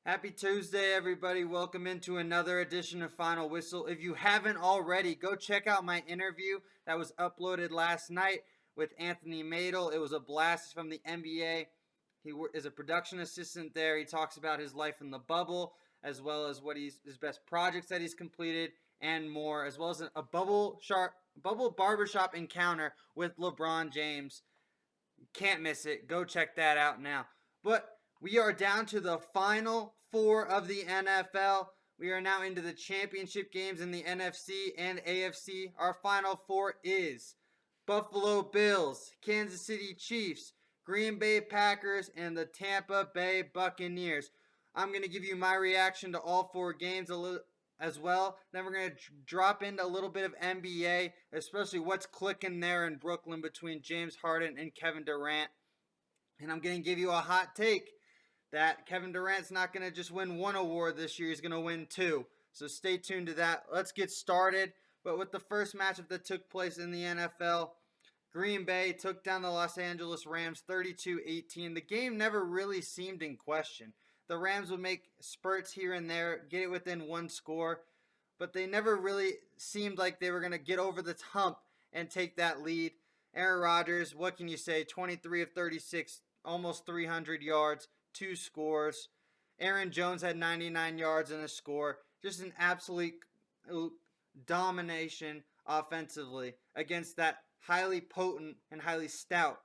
Happy Tuesday, everybody. Welcome into another edition of Final Whistle. If you haven't already, go check out my interview that was uploaded last night with Anthony Madel. It was a blast from the NBA. He is a production assistant there. He talks about his life in the bubble, as well as his best projects that he's completed, and more, as well as a bubble barbershop encounter with LeBron James. Can't miss it. Go check that out now. But we are down to the final four of the NFL. We are now into the championship games in the NFC and AFC. Our final four is Buffalo Bills, Kansas City Chiefs, Green Bay Packers, and the Tampa Bay Buccaneers. I'm going to give you my reaction to all four games as well. Then we're going to drop into a little bit of NBA, especially what's clicking there in Brooklyn between James Harden and Kevin Durant. And I'm going to give you a hot take that Kevin Durant's not going to just win one award this year. He's going to win two. So stay tuned to that. Let's get started. But with the first matchup that took place in the NFL, Green Bay took down the Los Angeles Rams 32-18. The game never really seemed in question. The Rams would make spurts here and there, get it within one score, but they never really seemed like they were going to get over the hump and take that lead. Aaron Rodgers, what can you say? 23 of 36, almost 300 yards, 2 scores. Aaron Jones had 99 yards and a score. Just an absolute domination offensively against that highly potent and highly stout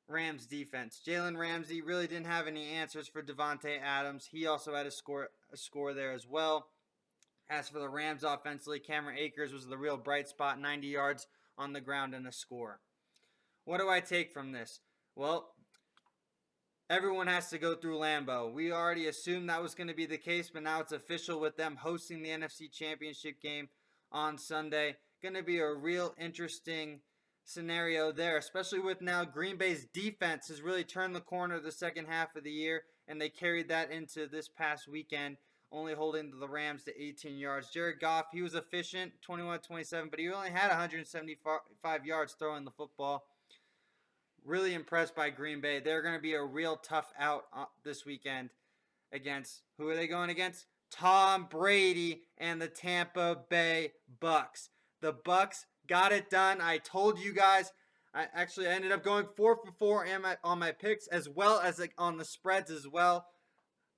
Rams defense. Jalen Ramsey really didn't have any answers for Devontae Adams. He also had a score there as well. As for the Rams offensively, Cameron Akers was the real bright spot, 90 yards on the ground and a score. What do I take from this? Well, everyone has to go through Lambeau. We already assumed that was going to be the case, but now it's official with them hosting the NFC Championship game on Sunday. Going to be a real interesting scenario there, especially with now Green Bay's defense has really turned the corner the second half of the year, and they carried that into this past weekend, only holding the Rams to 18 yards. Jared Goff, he was efficient, 21-27, but he only had 175 yards throwing the football. Really impressed by Green Bay. They're going to be a real tough out this weekend against, who are they going against? Tom Brady and the Tampa Bay Bucks. The Bucks got it done. I told you guys. I ended up going 4 for 4 on my picks, as well as on the spreads as well.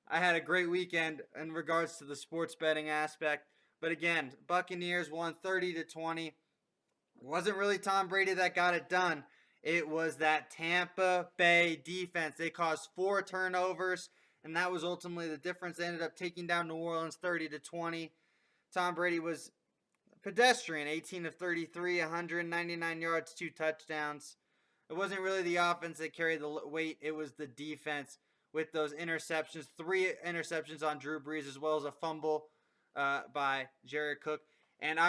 I had a great weekend in regards to the sports betting aspect. But again, Buccaneers won 30-20. It wasn't really Tom Brady that got it done. It was that Tampa Bay defense. They caused 4 turnovers, and that was ultimately the difference. They ended up taking down New Orleans 30-20. Tom Brady was pedestrian, 18 of 33, 199 yards, 2 touchdowns. It wasn't really the offense that carried the weight. It was the defense with those interceptions. 3 interceptions on Drew Brees, as well as a fumble by Jared Cook. And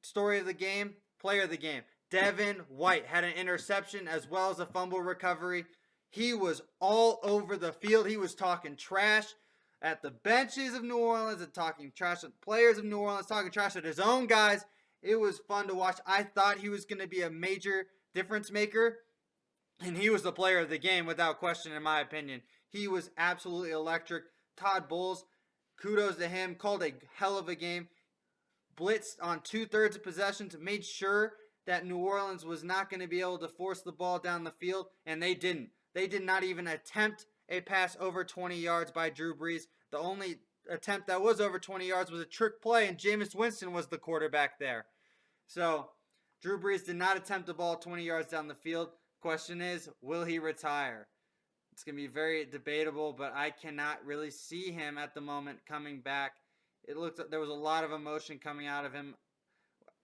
story of the game, player of the game, Devin White had an interception as well as a fumble recovery. He was all over the field. He was talking trash at the benches of New Orleans and talking trash at players of New Orleans, talking trash at his own guys. It was fun to watch. I thought he was going to be a major difference maker, and he was the player of the game without question, in my opinion. He was absolutely electric. Todd Bowles, kudos to him, called a hell of a game. Blitzed on 2/3 of possessions, made sure that New Orleans was not going to be able to force the ball down the field, and they didn't. They did not even attempt a pass over 20 yards by Drew Brees. The only attempt that was over 20 yards was a trick play, and Jameis Winston was the quarterback there. So Drew Brees did not attempt a ball 20 yards down the field. Question is, will he retire? It's going to be very debatable, but I cannot really see him at the moment coming back. It looked like there was a lot of emotion coming out of him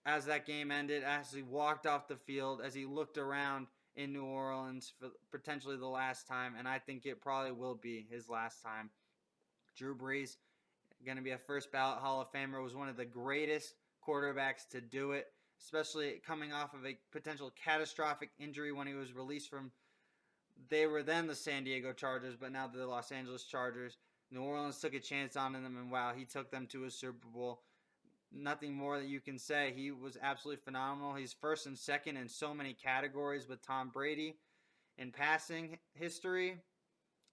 as that game ended, as he walked off the field, as he looked around in New Orleans for potentially the last time, and I think it probably will be his last time. Drew Brees, going to be a first ballot Hall of Famer, was one of the greatest quarterbacks to do it, especially coming off of a potential catastrophic injury when he was released from, they were then the San Diego Chargers, but now the Los Angeles Chargers. New Orleans took a chance on them, and wow, he took them to a Super Bowl. Nothing more that you can say. He was absolutely phenomenal. He's first and second in so many categories with Tom Brady in passing history.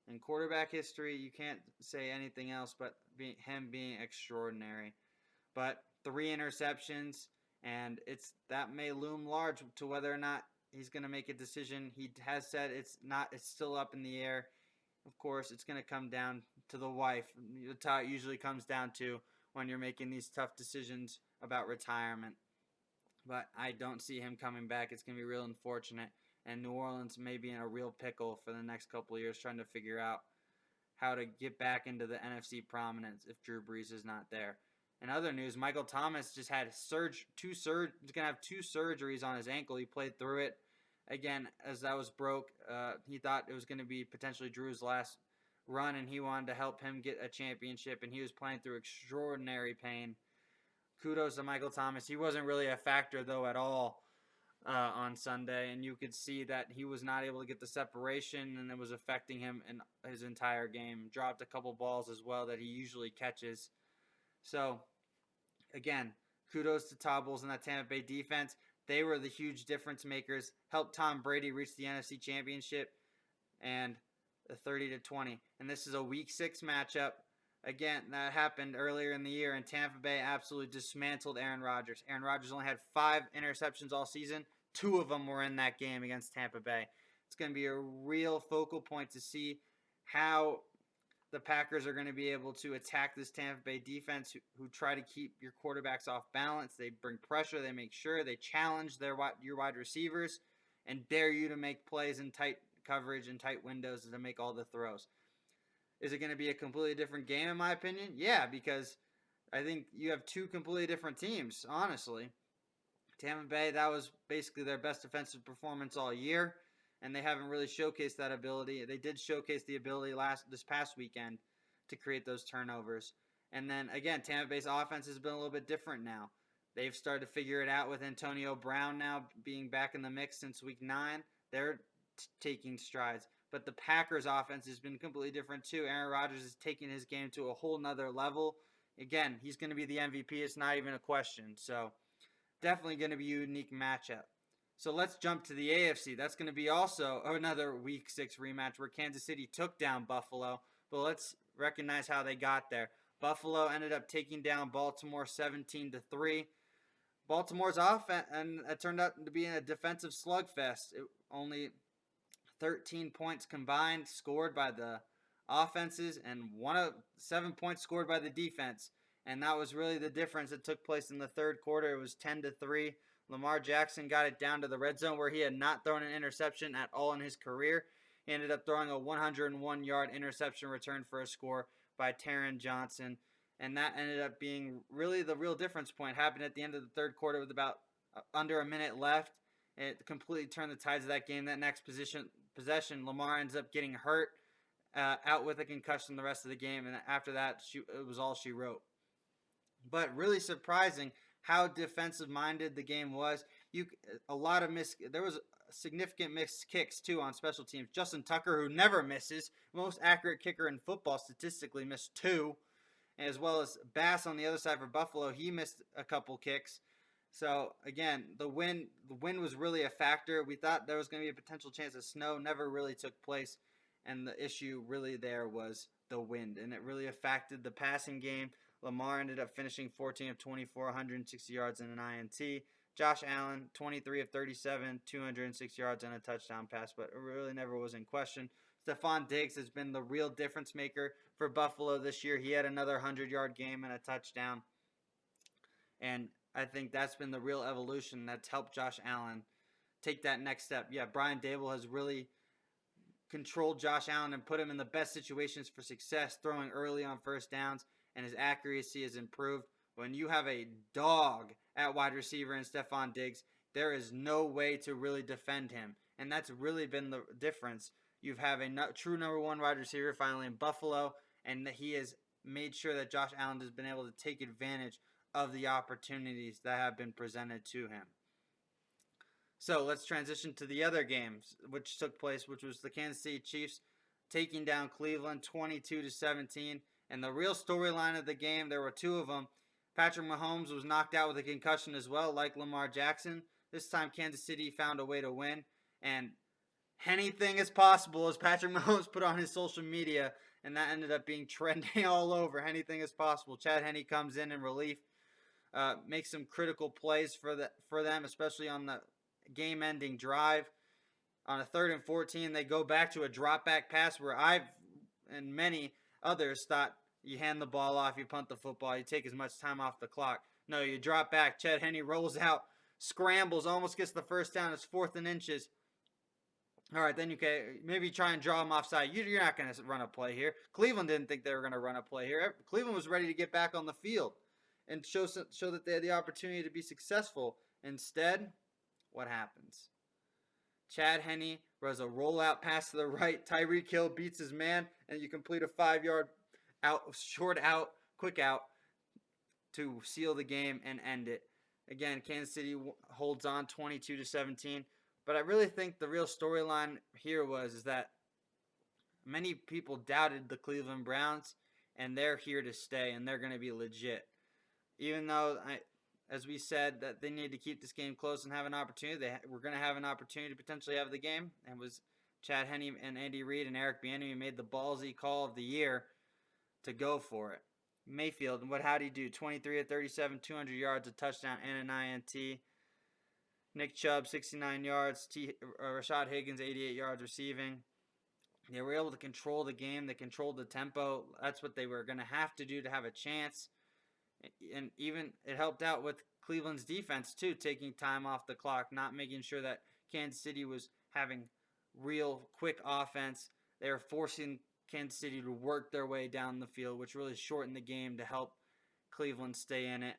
In quarterback history, you can't say anything else but him being extraordinary. But 3 interceptions, and that may loom large to whether or not he's going to make a decision. He has said it's not. It's still up in the air. Of course, it's going to come down to the wife. That's how it usually comes down to when you're making these tough decisions about retirement. But I don't see him coming back. It's going to be real unfortunate. And New Orleans may be in a real pickle for the next couple of years trying to figure out how to get back into the NFC prominence if Drew Brees is not there. In other news, Michael Thomas just had he's going to have 2 surgeries on his ankle. He played through it. Again, as that was broke, he thought it was going to be potentially Drew's last run, and he wanted to help him get a championship, and he was playing through extraordinary pain. Kudos to Michael Thomas. He wasn't really a factor, though, at all on Sunday, and you could see that he was not able to get the separation, and it was affecting him in his entire game. Dropped a couple balls as well that he usually catches. So, again, kudos to Tobbles and that Tampa Bay defense. They were the huge difference makers, helped Tom Brady reach the NFC Championship and the 30-20. And this is a Week 6 matchup. Again, that happened earlier in the year, and Tampa Bay absolutely dismantled Aaron Rodgers. Aaron Rodgers only had 5 interceptions all season. 2 of them were in that game against Tampa Bay. It's going to be a real focal point to see how the Packers are going to be able to attack this Tampa Bay defense who try to keep your quarterbacks off balance. They bring pressure. They make sure they challenge your wide receivers and dare you to make plays in tight coverage and tight windows to make all the throws. Is it going to be a completely different game, in my opinion? Yeah, because I think you have 2 completely different teams, honestly. Tampa Bay, that was basically their best defensive performance all year, and they haven't really showcased that ability. They did showcase the ability this past weekend to create those turnovers. And then, again, Tampa Bay's offense has been a little bit different now. They've started to figure it out with Antonio Brown now being back in the mix since Week 9. They're taking strides. But the Packers' offense has been completely different too. Aaron Rodgers is taking his game to a whole nother level. Again, he's going to be the MVP. It's not even a question. So definitely going to be a unique matchup. So let's jump to the AFC. That's going to be also another Week 6 rematch where Kansas City took down Buffalo. But let's recognize how they got there. Buffalo ended up taking down Baltimore 17-3. Baltimore's offense, and it turned out to be a defensive slugfest. Only 13 points combined scored by the offenses and 7 points scored by the defense. And that was really the difference that took place in the third quarter. It was 10-3. Lamar Jackson got it down to the red zone where he had not thrown an interception at all in his career. He ended up throwing a 101-yard interception return for a score by Taron Johnson. And that ended up being really the real difference point. Happened at the end of the third quarter with about under a minute left. It completely turned the tides of that game. That next possession, Lamar ends up getting hurt, out with a concussion the rest of the game. And after that, it was all she wrote. But really surprising how defensive-minded the game was. There was significant missed kicks, too, on special teams. Justin Tucker, who never misses, most accurate kicker in football statistically, missed 2. As well as Bass on the other side for Buffalo, he missed a couple kicks. So, again, the wind was really a factor. We thought there was going to be a potential chance of snow. Never really took place. And the issue really there was the wind. And it really affected the passing game. Lamar ended up finishing 14 of 24, 160 yards and an INT. Josh Allen, 23 of 37, 206 yards and a touchdown pass. But it really never was in question. Stephon Diggs has been the real difference maker for Buffalo this year. He had another 100-yard game and a touchdown. And I think that's been the real evolution that's helped Josh Allen take that next step. Yeah, Brian Dable has really controlled Josh Allen and put him in the best situations for success, throwing early on first downs, and his accuracy has improved. When you have a dog at wide receiver in Stephon Diggs, there is no way to really defend him. And that's really been the difference. You have a true number 1 wide receiver finally in Buffalo, and he has made sure that Josh Allen has been able to take advantage of the opportunities that have been presented to him. So let's transition to the other games which took place, which was the Kansas City Chiefs taking down Cleveland 22-17. And the real storyline of the game, there were 2 of them. Patrick Mahomes was knocked out with a concussion as well, like Lamar Jackson. This time Kansas City found a way to win. And Anything is possible, as Patrick Mahomes put on his social media, and that ended up being trending all over. Anything is possible. Chad Henne comes in relief, makes some critical plays for them, especially on the game-ending drive. On a 3rd and 14, they go back to a drop-back pass where I've and many others thought you hand the ball off, you punt the football, you take as much time off the clock. No, you drop back. Chad Henne rolls out, scrambles, almost gets the first down. It's 4th and inches. All right, then you can maybe try and draw him offside. You're not going to run a play here. Cleveland didn't think they were going to run a play here. Cleveland was ready to get back on the field and show that they had the opportunity to be successful. Instead, what happens? Chad Henne runs a rollout pass to the right. Tyreek Hill beats his man, and you complete a 5-yard quick out to seal the game and end it. Again, Kansas City holds on 22-17. But I really think the real storyline here is that many people doubted the Cleveland Browns, and they're here to stay, and they're going to be legit. Even though, as we said, that they need to keep this game close and have an opportunity, we're going to have an opportunity to potentially have the game. And was Chad Henne and Andy Reid and Eric Bieniemy made the ballsy call of the year to go for it. Mayfield, how'd he do? 23 of 37, 200 yards, a touchdown, and an INT. Nick Chubb, 69 yards. Rashad Higgins, 88 yards receiving. They were able to control the game. They controlled the tempo. That's what they were going to have to do to have a chance. And even it helped out with Cleveland's defense, too, taking time off the clock, not making sure that Kansas City was having real quick offense. They were forcing Kansas City to work their way down the field, which really shortened the game to help Cleveland stay in it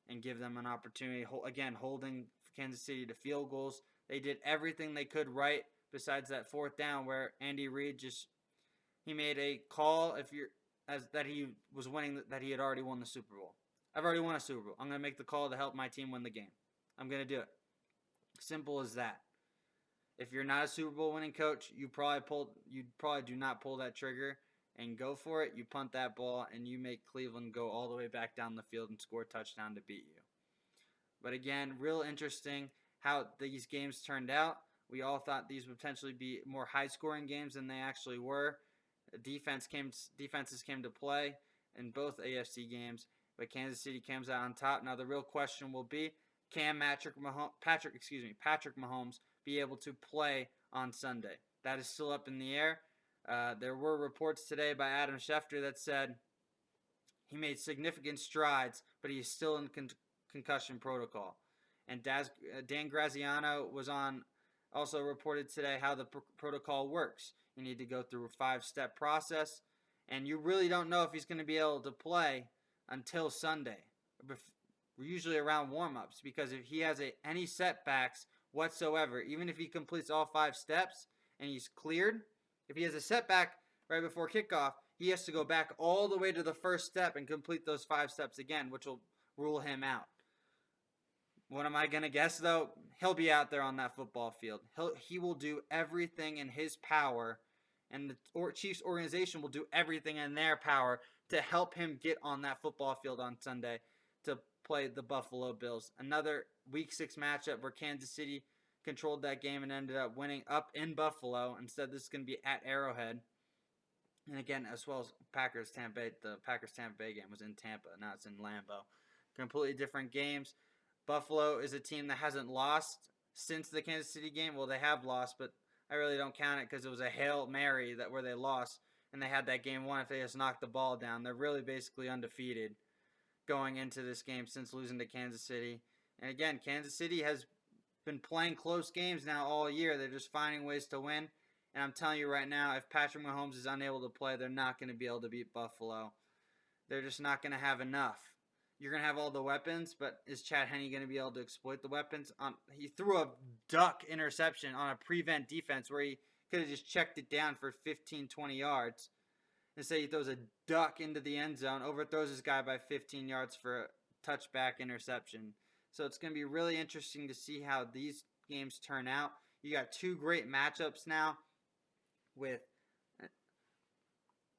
and give them an opportunity. Again, holding Kansas City to field goals. They did everything they could right besides that 4th down where Andy Reid he made a call that he was winning, that he had already won the Super Bowl. I've already won a Super Bowl. I'm going to make the call to help my team win the game. I'm going to do it. Simple as that. If you're not a Super Bowl winning coach, you probably do not pull that trigger and go for it. You punt that ball and you make Cleveland go all the way back down the field and score a touchdown to beat you. But again, real interesting how these games turned out. We all thought these would potentially be more high-scoring games than they actually were. Defenses came to play in both AFC games, but Kansas City comes out on top. Now the real question will be, can Patrick Mahomes be able to play on Sunday? That is still up in the air. There were reports today by Adam Schefter that said he made significant strides, but he's still in concussion protocol. And Dan Graziano also reported today how the protocol works. You need to go through a 5-step process, and you really don't know if he's going to be able to play until Sunday, usually around warm-ups, because if he has any setbacks whatsoever, even if he completes all 5 steps and he's cleared, if he has a setback right before kickoff, he has to go back all the way to the first step and complete those 5 steps again, which will rule him out. What am I going to guess, though? He'll be out there on that football field. He will do everything in his power, and the Chiefs organization will do everything in their power to help him get on that football field on Sunday to play the Buffalo Bills. Another Week 6 matchup where Kansas City controlled that game and ended up winning up in Buffalo. Instead, this is going to be at Arrowhead. And again, as well as Packers-Tampa Bay. The Packers-Tampa Bay game was in Tampa. Now it's in Lambeau. Completely different games. Buffalo is a team that hasn't lost since the Kansas City game. Well, they have lost, but I really don't count it because it was a Hail Mary where they lost, and they had that game won if they just knocked the ball down. They're really basically undefeated going into this game since losing to Kansas City. And again, Kansas City has been playing close games now all year. They're just finding ways to win. And I'm telling you right now, if Patrick Mahomes is unable to play, they're not going to be able to beat Buffalo. They're just not going to have enough. You're going to have all the weapons, but is Chad Henne going to be able to exploit the weapons? He threw a duck interception on a prevent defense where he could have just checked it down for 15, 20 yards. Instead, he throws a duck into the end zone, overthrows his guy by 15 yards for a touchback interception. So it's going to be really interesting to see how these games turn out. You got 2 great matchups now with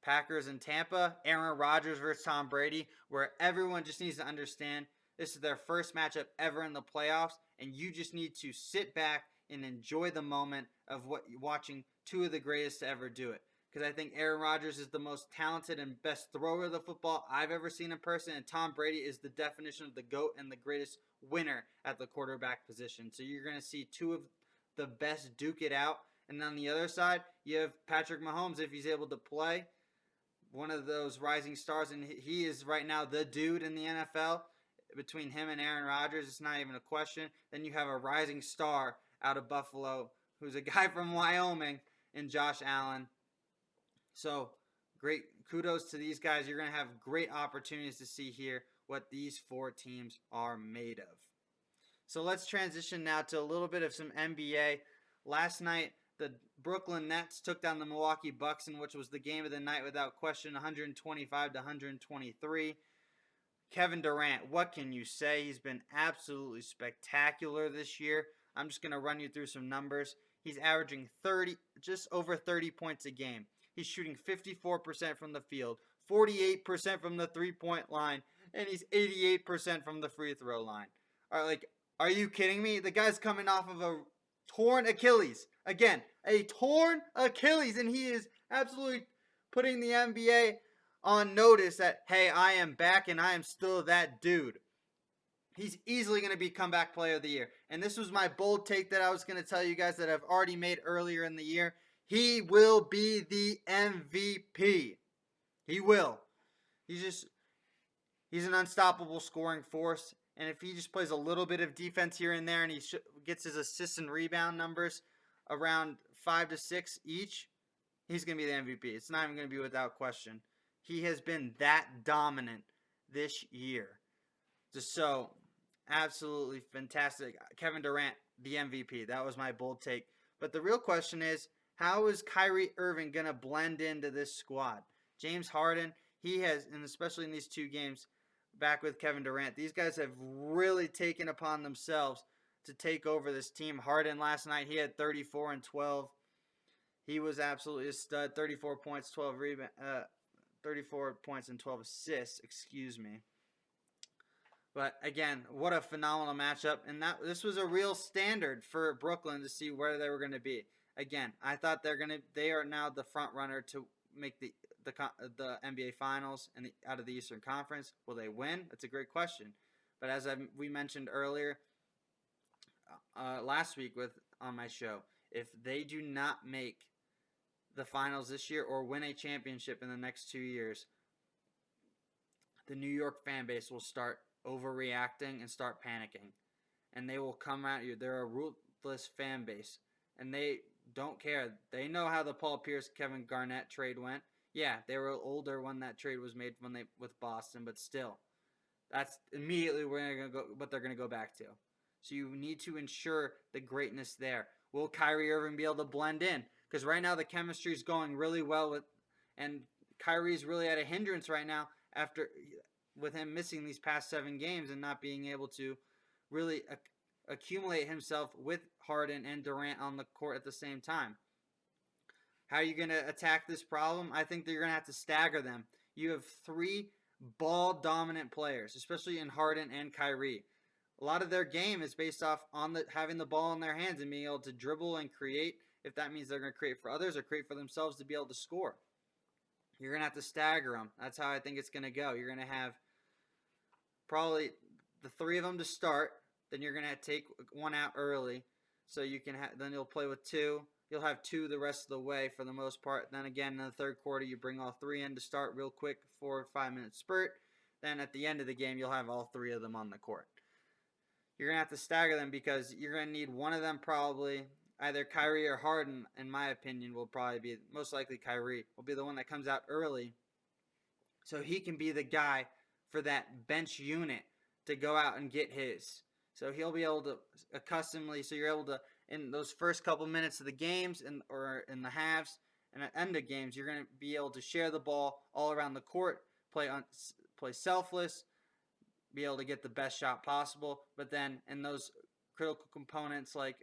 Packers and Tampa, Aaron Rodgers versus Tom Brady, where everyone just needs to understand this is their first matchup ever in the playoffs, and you just need to sit back and enjoy the moment of watching two of the greatest to ever do it. Because I think Aaron Rodgers is the most talented and best thrower of the football I've ever seen in person, and Tom Brady is the definition of the GOAT and the greatest winner at the quarterback position. So you're going to see two of the best duke it out. And on the other side, you have Patrick Mahomes, if he's able to play, one of those rising stars, and he is right now the dude in the NFL. Between him and Aaron Rodgers, it's not even a question. Then you have a rising star out of Buffalo, who's a guy from Wyoming, and Josh Allen. So great kudos to these guys. You're going to have great opportunities to see here what these four teams are made of. So let's transition now to a little bit of some NBA. Last night, the Brooklyn Nets took down the Milwaukee Bucks, in which was the game of the night without question, 125 to 123. Kevin Durant, what can you say? He's been absolutely spectacular this year. I'm just going to run you through some numbers. He's averaging just over 30 points a game. He's shooting 54% from the field, 48% from the three-point line, and he's 88% from the free throw line. Are you kidding me? The guy's coming off of a torn Achilles. Again, a torn Achilles, and he is absolutely putting the NBA on notice that, hey, I am back and I am still that dude. He's easily going to be comeback player of the year. And this was my bold take that I was going to tell you guys that I've already made earlier in the year. He will be the MVP. He will. He's an unstoppable scoring force. And if he just plays a little bit of defense here and there and he gets his assist and rebound numbers around 5 to 6 each, he's going to be the MVP. It's not even going to be without question. He has been that dominant this year. Just so absolutely fantastic. Kevin Durant, the MVP. That was my bold take. But the real question is, how is Kyrie Irving going to blend into this squad? James Harden, he has, and especially in these two games back with Kevin Durant, these guys have really taken upon themselves to take over this team. Harden last night, he had 34 and 12. He was absolutely a stud. 34 points, 34 points and 12 assists, excuse me. But again, what a phenomenal matchup. And this was a real standard for Brooklyn to see where they were going to be. Again, I thought they are now the front runner to make the NBA Finals and out of the Eastern Conference. Will they win? That's a great question. But as we mentioned earlier last week on my show, if they do not make the finals this year or win a championship in the next 2 years, the New York fan base will start overreacting and start panicking. And they will come at you. They're a ruthless fan base. And they don't care. They know how the Paul Pierce, Kevin Garnett trade went. Yeah, they were older when that trade was made with Boston, but still, that's immediately what they're going to go back to. So you need to ensure the greatness there. Will Kyrie Irving be able to blend in? Because right now the chemistry is going really well and Kyrie's really at a hindrance right now with him missing these past 7 games and not being able to really accumulate himself with Harden and Durant on the court at the same time. How are you going to attack this problem? I think that you're going to have to stagger them. You have 3 ball-dominant players, especially in Harden and Kyrie. A lot of their game is based off on having the ball in their hands and being able to dribble and create, if that means they're going to create for others or create for themselves to be able to score. You're going to have to stagger them. That's how I think it's going to go. You're going to have probably the 3 of them to start. Then you're going to take one out early. So you can then you'll play with 2. You'll have 2 the rest of the way for the most part. Then again, in the third quarter, you bring all 3 in to start real quick, 4 or 5 minute spurt. Then at the end of the game, you'll have all 3 of them on the court. You're going to have to stagger them because you're going to need one of them probably. Either Kyrie or Harden, in my opinion, will probably be, most likely Kyrie, will be the one that comes out early. So he can be the guy for that bench unit to go out and get his. So he'll be able to so you're able to, in those first couple minutes of the games or in the halves and at end of games, you're going to be able to share the ball all around the court, play selfless, be able to get the best shot possible. But then in those critical components like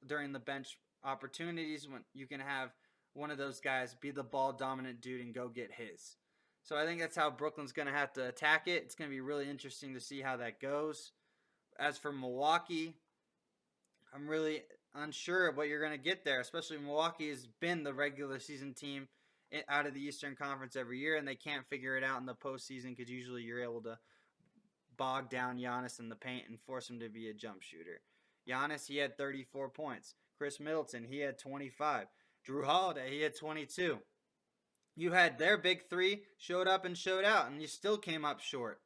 during the bench opportunities, when you can have one of those guys be the ball dominant dude and go get his. So I think that's how Brooklyn's going to have to attack it. It's going to be really interesting to see how that goes. As for Milwaukee, unsure of what you're going to get there, especially Milwaukee has been the regular season team out of the Eastern Conference every year, and they can't figure it out in the postseason because usually you're able to bog down Giannis in the paint and force him to be a jump shooter. Giannis, he had 34 points. Chris Middleton, he had 25. Drew Holiday, he had 22. You had their big three showed up and showed out, and you still came up short.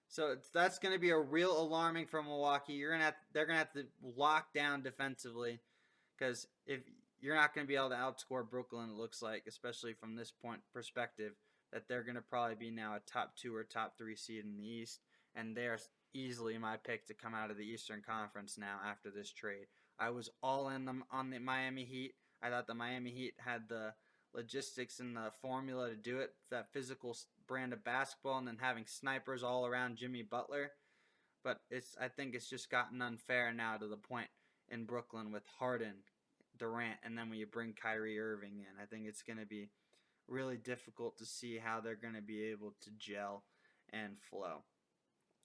So that's going to be a real alarming for Milwaukee. They're going to have to lock down defensively because if you're not going to be able to outscore Brooklyn, it looks like, especially from this point perspective, that they're going to probably be now a top 2 or top 3 seed in the East, and they're easily my pick to come out of the Eastern Conference now after this trade. I was all in them on the Miami Heat. I thought the Miami Heat had the logistics and the formula to do it, that physical brand of basketball, and then having snipers all around Jimmy Butler. But I think it's just gotten unfair now to the point in Brooklyn with Harden, Durant, and then when you bring Kyrie Irving in, I think it's going to be really difficult to see how they're going to be able to gel and flow.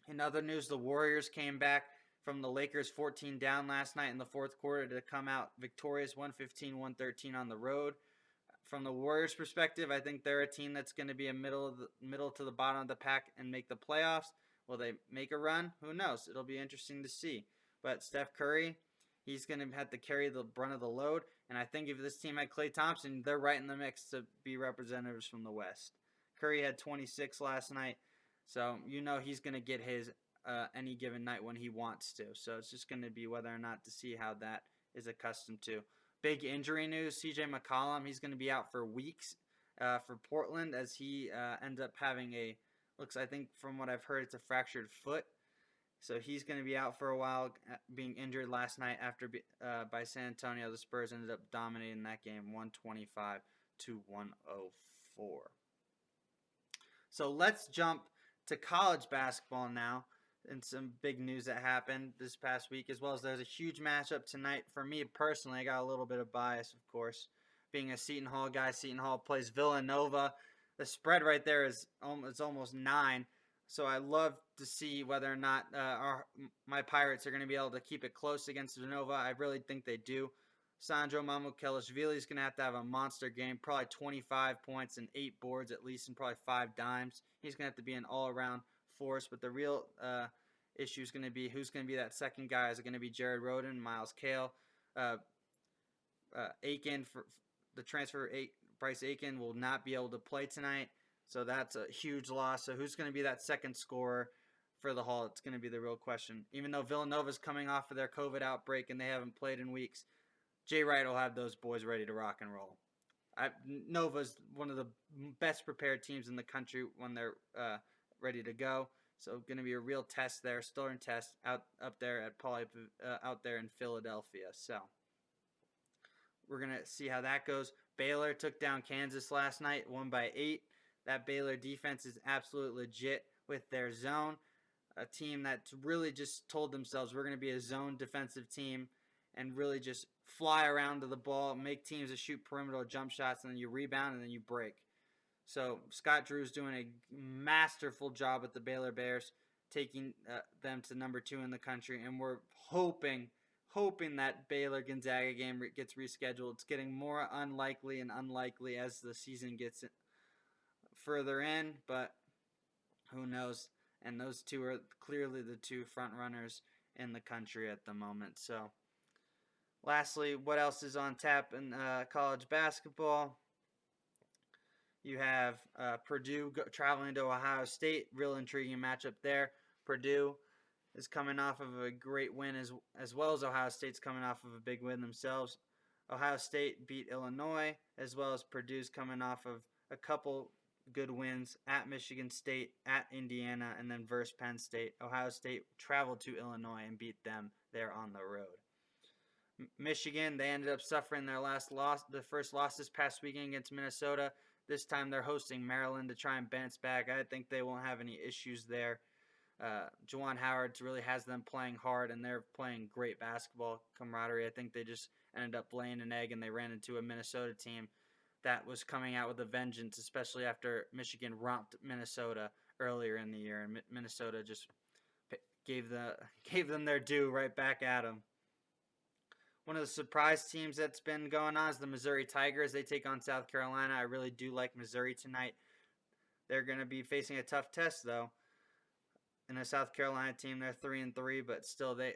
In other news, the Warriors came back from the Lakers 14 down last night in the fourth quarter to come out victorious 115-113 on the road. From the Warriors' perspective, I think they're a team that's going to be a middle to the bottom of the pack and make the playoffs. Will they make a run? Who knows? It'll be interesting to see. But Steph Curry, he's going to have to carry the brunt of the load. And I think if this team had Klay Thompson, they're right in the mix to be representatives from the West. Curry had 26 last night, so you know he's going to get his any given night when he wants to. So it's just going to be whether or not to see how that is accustomed to. Big injury news, CJ McCollum, he's going to be out for weeks for Portland as he ends up having I think from what I've heard, it's a fractured foot. So he's going to be out for a while, being injured last night by San Antonio. The Spurs ended up dominating that game 125-104. So let's jump to college basketball now. And some big news that happened this past week, as well as there's a huge matchup tonight. For me personally, I got a little bit of bias, of course, being a Seton Hall guy. Seton Hall plays Villanova. The spread right there is almost 9. So I love to see whether or not my Pirates are going to be able to keep it close against Villanova. I really think they do. Sandro Mamukelashvili is going to have a monster game, probably 25 points and 8 boards at least, and probably 5 dimes. He's going to have to be an all-around force, but the real issue is going to be who's going to be that second guy. Is it going to be Jared Rhoden, Miles Cale, Aiken for the transfer? Bryce Aiken will not be able to play tonight, so that's a huge loss. So who's going to be that second scorer for the Hall? It's going to be the real question. Even though Villanova's coming off of their COVID outbreak and they haven't played in weeks, Jay Wright will have those boys ready to rock and roll. Nova's one of the best prepared teams in the country when they're ready to go. So going to be a real test there, Stern test up there out there in Philadelphia. So we're going to see how that goes. Baylor took down Kansas last night, won by 8. That Baylor defense is absolutely legit with their zone. A team that's really just told themselves we're going to be a zone defensive team and really just fly around to the ball, make teams that shoot perimeter jump shots, and then you rebound and then you break. So Scott Drew's doing a masterful job with the Baylor Bears, taking them to number 2 in the country, and we're hoping that Baylor-Gonzaga game gets rescheduled. It's getting more unlikely and unlikely as the season gets further in, but who knows? And those two are clearly the 2 front runners in the country at the moment. So lastly, what else is on tap in college basketball? You have Purdue traveling to Ohio State. Real intriguing matchup there. Purdue is coming off of a great win as well as Ohio State's coming off of a big win themselves. Ohio State beat Illinois, as well as Purdue's coming off of a couple good wins at Michigan State, at Indiana, and then versus Penn State. Ohio State traveled to Illinois and beat them there on the road. Michigan, they ended up suffering their first loss this past weekend against Minnesota. This time they're hosting Maryland to try and bounce back. I think they won't have any issues there. Juwan Howard really has them playing hard, and they're playing great basketball camaraderie. I think they just ended up laying an egg, and they ran into a Minnesota team that was coming out with a vengeance, especially after Michigan romped Minnesota earlier in the year, and Minnesota just gave them their due right back at them. One of the surprise teams that's been going on is the Missouri Tigers. They take on South Carolina. I really do like Missouri tonight. They're going to be facing a tough test, though. In a South Carolina team, they're 3-3, but still, they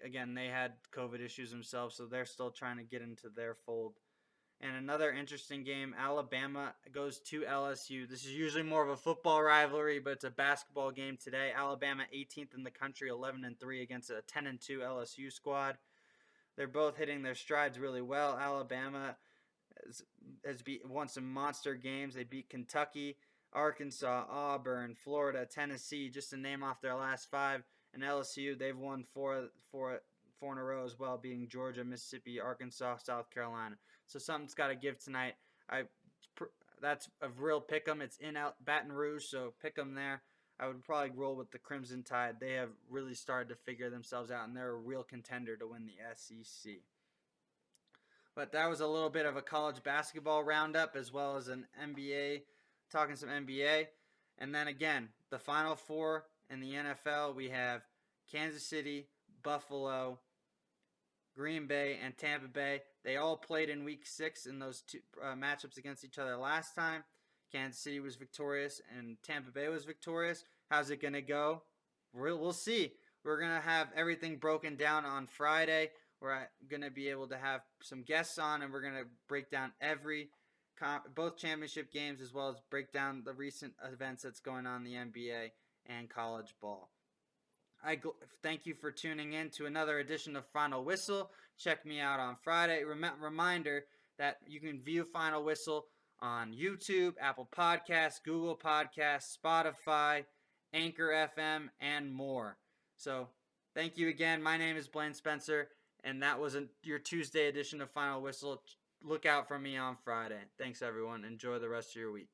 had COVID issues themselves, so they're still trying to get into their fold. And another interesting game, Alabama goes to LSU. This is usually more of a football rivalry, but it's a basketball game today. Alabama 18th in the country, 11-3 against a 10-2 LSU squad. They're both hitting their strides really well. Alabama has won some monster games. They beat Kentucky, Arkansas, Auburn, Florida, Tennessee, just to name off their last 5. And LSU, they've won four in a row as well, beating Georgia, Mississippi, Arkansas, South Carolina. So something's got to give tonight. That's a real pick 'em. It's in Baton Rouge, so pick 'em there. I would probably roll with the Crimson Tide. They have really started to figure themselves out, and they're a real contender to win the SEC. But that was a little bit of a college basketball roundup as well as an NBA, talking some NBA. And then again, the Final Four in the NFL, we have Kansas City, Buffalo, Green Bay, and Tampa Bay. They all played in Week 6 in those two matchups against each other last time. Kansas City was victorious and Tampa Bay was victorious. How's it going to go? We'll see. We're going to have everything broken down on Friday. We're going to be able to have some guests on, and we're going to break down both championship games as well as break down the recent events that's going on in the NBA and college ball. I thank you for tuning in to another edition of Final Whistle. Check me out on Friday. Reminder that you can view Final Whistle on YouTube, Apple Podcasts, Google Podcasts, Spotify, Anchor FM, and more. So thank you again. My name is Blaine Spencer, and that was your Tuesday edition of Final Whistle. Look out for me on Friday. Thanks, everyone. Enjoy the rest of your week.